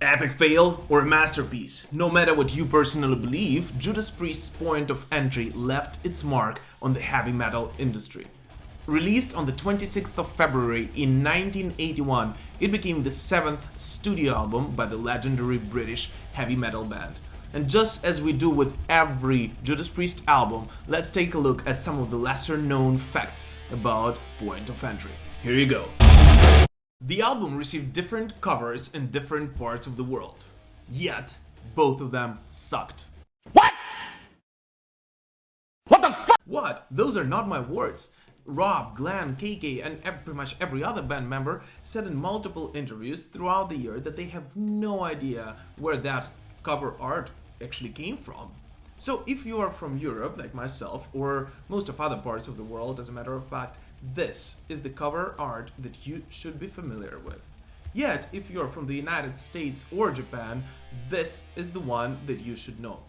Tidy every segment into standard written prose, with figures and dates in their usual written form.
epic fail or a masterpiece? No matter what you personally believe, Judas Priest's point of entry left its mark on the heavy metal industry. Released on the 26th of February in 1981, it became the seventh studio album by the legendary British heavy metal band. And just as we do with every Judas Priest album, let's take a look at some of the lesser known facts about Point of Entry. Here you go. The album received different covers in different parts of the world, yet both of them sucked. What? What the fuck? What? Those are not my words. Rob, Glenn, KK, and pretty much every other band member said in multiple interviews throughout the year that they have no idea where that cover art actually came from. So if you are from Europe, like myself, or most of other parts of the world, as a matter of fact, this is the cover art that you should be familiar with. Yet, if you're from the United States or Japan, this is the one that you should know.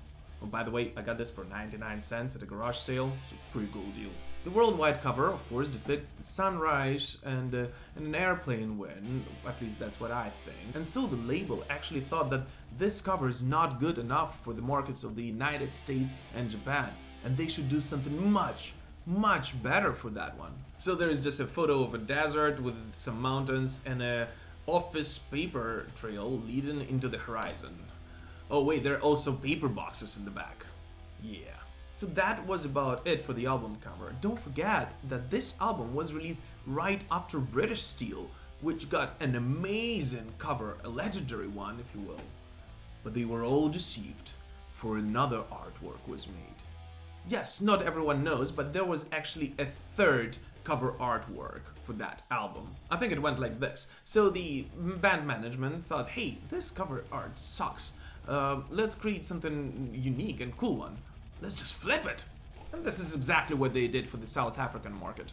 Oh, by the way, I got this for 99 cents at a garage sale, so pretty cool deal. The worldwide cover, of course, depicts the sunrise and an airplane win, at least that's what I think. And so the label actually thought that this cover is not good enough for the markets of the United States and Japan, and they should do something much better for that one. So there is just a photo of a desert with some mountains and a office paper trail leading into the horizon. Oh wait, there are also paper boxes in the back. Yeah. So that was about it for the album cover. Don't forget that this album was released right after British Steel, which got an amazing cover, a legendary one if you will. But they were all deceived, for another artwork was made. Yes, not everyone knows, but there was actually a third cover artwork for that album. I think it went like this. So the band management thought, hey, this cover art sucks. Let's create something unique and cool one. Let's just flip it. And this is exactly what they did for the South African market.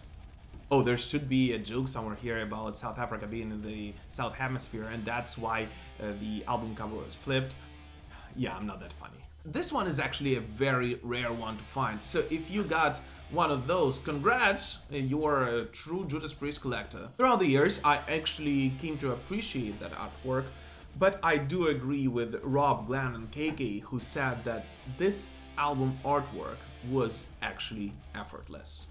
Oh, there should be a joke somewhere here about South Africa being in the South Hemisphere, and that's why the album cover was flipped. Yeah, I'm not that funny. This one is actually a very rare one to find, so if you got one of those, congrats, you're a true Judas Priest collector. Throughout the years, I actually came to appreciate that artwork, but I do agree with Rob, Glenn, and KK, who said that this album artwork was actually effortless.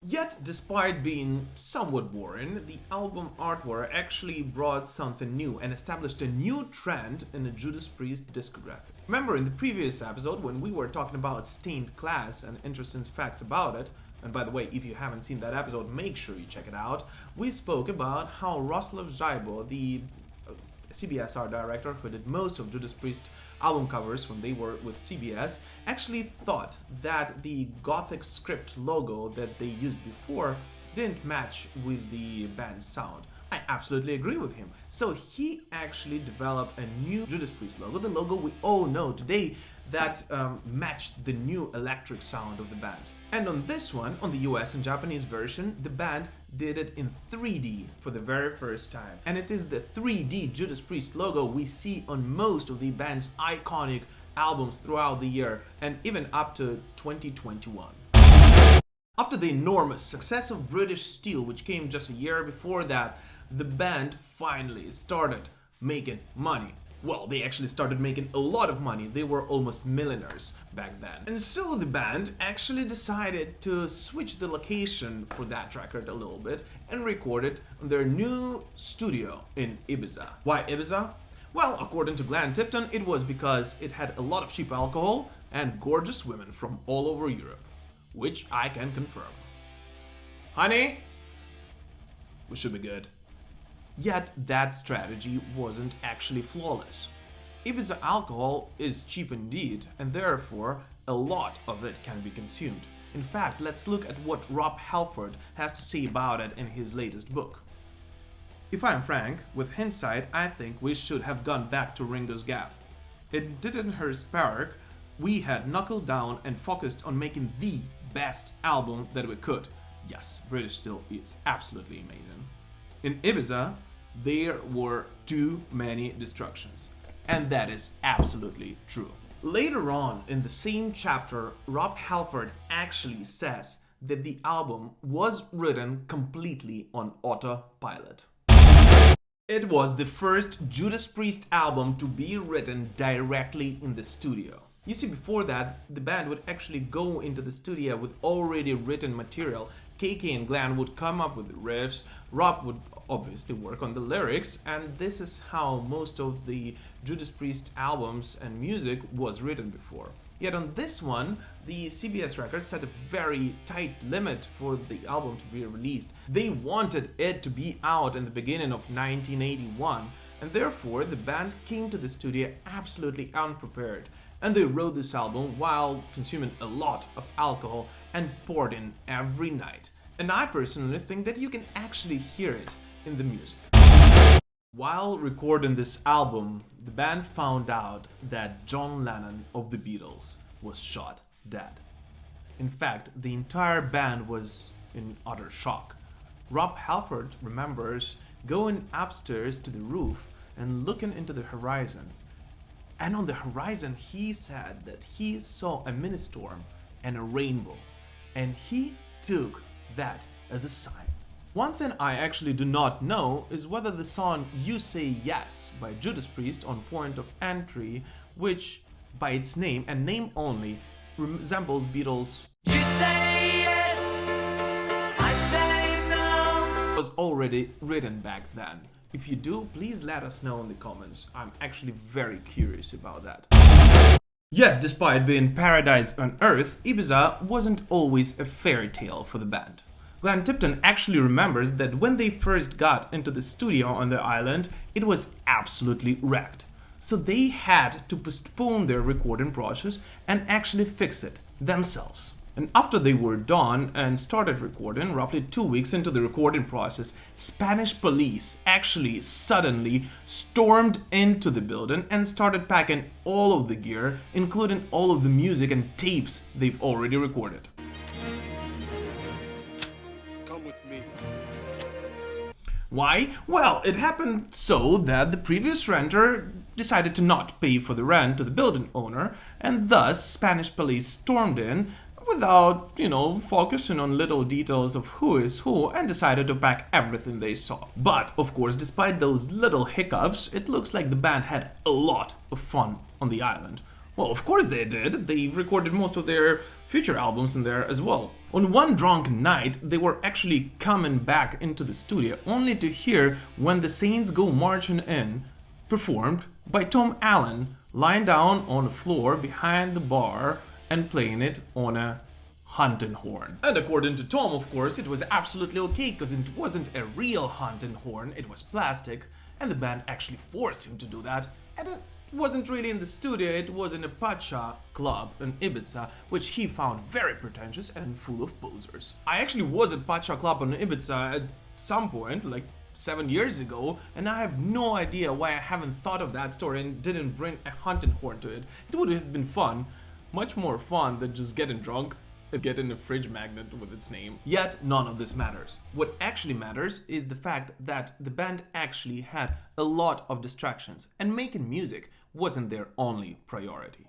Yet, despite being somewhat boring, the album artwork actually brought something new and established a new trend in the Judas Priest discography. Remember in the previous episode when we were talking about stained glass and interesting facts about it, and by the way, if you haven't seen that episode, make sure you check it out, we spoke about how Roslav Zajbo, the CBS art director who did most of Judas Priest album covers when they were with CBS, actually thought that the Gothic script logo that they used before didn't match with the band's sound. I absolutely agree with him. So he actually developed a new Judas Priest logo, the logo we all know today, that matched the new electric sound of the band. And on this one, on the US and Japanese version, the band did it in 3D for the very first time. And it is the 3D Judas Priest logo we see on most of the band's iconic albums throughout the year and even up to 2021. After the enormous success of British Steel, which came just a year before that, the band finally started making money. Well, they actually started making a lot of money. They were almost millionaires back then. And so the band actually decided to switch the location for that record a little bit and record it on their new studio in Ibiza. Why Ibiza? Well, according to Glenn Tipton, it was because it had a lot of cheap alcohol and gorgeous women from all over Europe, which I can confirm. Honey, we should be good. Yet that strategy wasn't actually flawless. Ibiza alcohol is cheap indeed, and therefore a lot of it can be consumed. In fact, let's look at what Rob Halford has to say about it in his latest book. If I'm frank, with hindsight, I think we should have gone back to Ringo's gaff. It didn't hurt spark, we had knuckled down and focused on making the best album that we could. Yes, British Steel is absolutely amazing. In Ibiza, there were too many distractions, and that is absolutely true. Later on in the same chapter, Rob Halford actually says that the album was written completely on autopilot. It was the first Judas Priest album to be written directly in the studio. You see, before that, the band would actually go into the studio with already written material. KK and Glenn would come up with the riffs, Rob would obviously work on the lyrics, and this is how most of the Judas Priest albums and music was written before. Yet on this one, the CBS Records set a very tight limit for the album to be released. They wanted it to be out in the beginning of 1981, and therefore the band came to the studio absolutely unprepared. And they wrote this album while consuming a lot of alcohol and partying every night. And I personally think that you can actually hear it in the music. While recording this album, the band found out that John Lennon of the Beatles was shot dead. In fact, the entire band was in utter shock. Rob Halford remembers going upstairs to the roof and looking into the horizon. And on the horizon, he said that he saw a mini storm and a rainbow, and he took that as a sign. One thing I actually do not know is whether the song You Say Yes by Judas Priest on Point of Entry, which by its name and name only resembles Beatles' You Say Yes, I Say No, was already written back then. If you do, please let us know in the comments. I'm actually very curious about that. Yet, despite being paradise on Earth, Ibiza wasn't always a fairy tale for the band. Glenn Tipton actually remembers that when they first got into the studio on the island, it was absolutely wrecked. So they had to postpone their recording process and actually fix it themselves. And after they were done and started recording, roughly 2 weeks into the recording process, Spanish police actually suddenly stormed into the building and started packing all of the gear, including all of the music and tapes they've already recorded. Come with me. Why? Well, it happened so that the previous renter decided to not pay for the rent to the building owner, and thus Spanish police stormed in without, focusing on little details of who is who, and decided to pack everything they saw. But, of course, despite those little hiccups, it looks like the band had a lot of fun on the island. Well, of course they did. They recorded most of their future albums in there as well. On one drunken night, they were actually coming back into the studio only to hear When the Saints Go Marching In performed by Tom Allen, lying down on the floor behind the bar and playing it on a hunting horn. And according to Tom, of course, it was absolutely okay because it wasn't a real hunting horn, it was plastic, and the band actually forced him to do that. And it wasn't really in the studio, it was in a Pacha club in Ibiza, which he found very pretentious and full of posers. I actually was at Pacha club in Ibiza at some point, like 7 years ago, and I have no idea why I haven't thought of that story and didn't bring a hunting horn to it. It would have been fun. Much more fun than just getting drunk and getting a fridge magnet with its name. Yet, none of this matters. What actually matters is the fact that the band actually had a lot of distractions, and making music wasn't their only priority.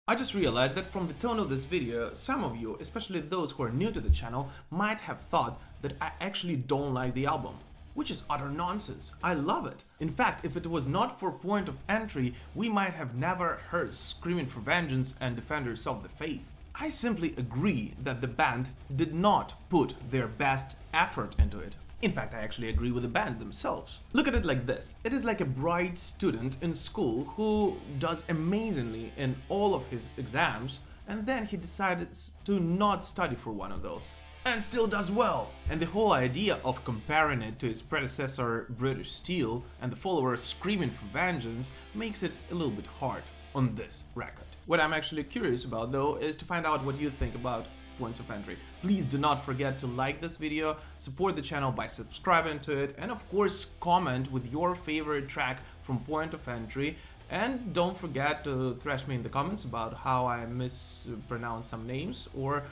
I just realized that from the tone of this video, some of you, especially those who are new to the channel, might have thought that I actually don't like the album. Which is utter nonsense. I love it. In fact, if it was not for Point of Entry, we might have never heard Screaming for Vengeance and Defenders of the Faith. I simply agree that the band did not put their best effort into it. In fact, I actually agree with the band themselves. Look at it like this. It is like a bright student in school who does amazingly in all of his exams, and then he decided to not study for one of those. And still does well. And the whole idea of comparing it to his predecessor British Steel and the followers Screaming for Vengeance makes it a little bit hard on this record. What I'm actually curious about though is to find out what you think about Points of Entry. Please do not forget to like this video, support the channel by subscribing to it, and of course comment with your favorite track from Point of Entry. And don't forget to thrash me in the comments about how I mispronounced some names or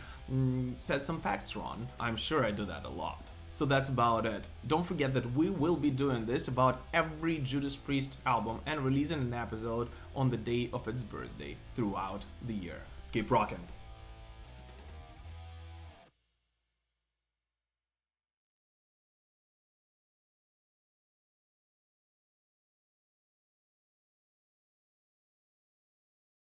said some facts wrong. I'm sure I do that a lot. So that's about it. Don't forget that we will be doing this about every Judas Priest album and releasing an episode on the day of its birthday throughout the year. Keep rocking!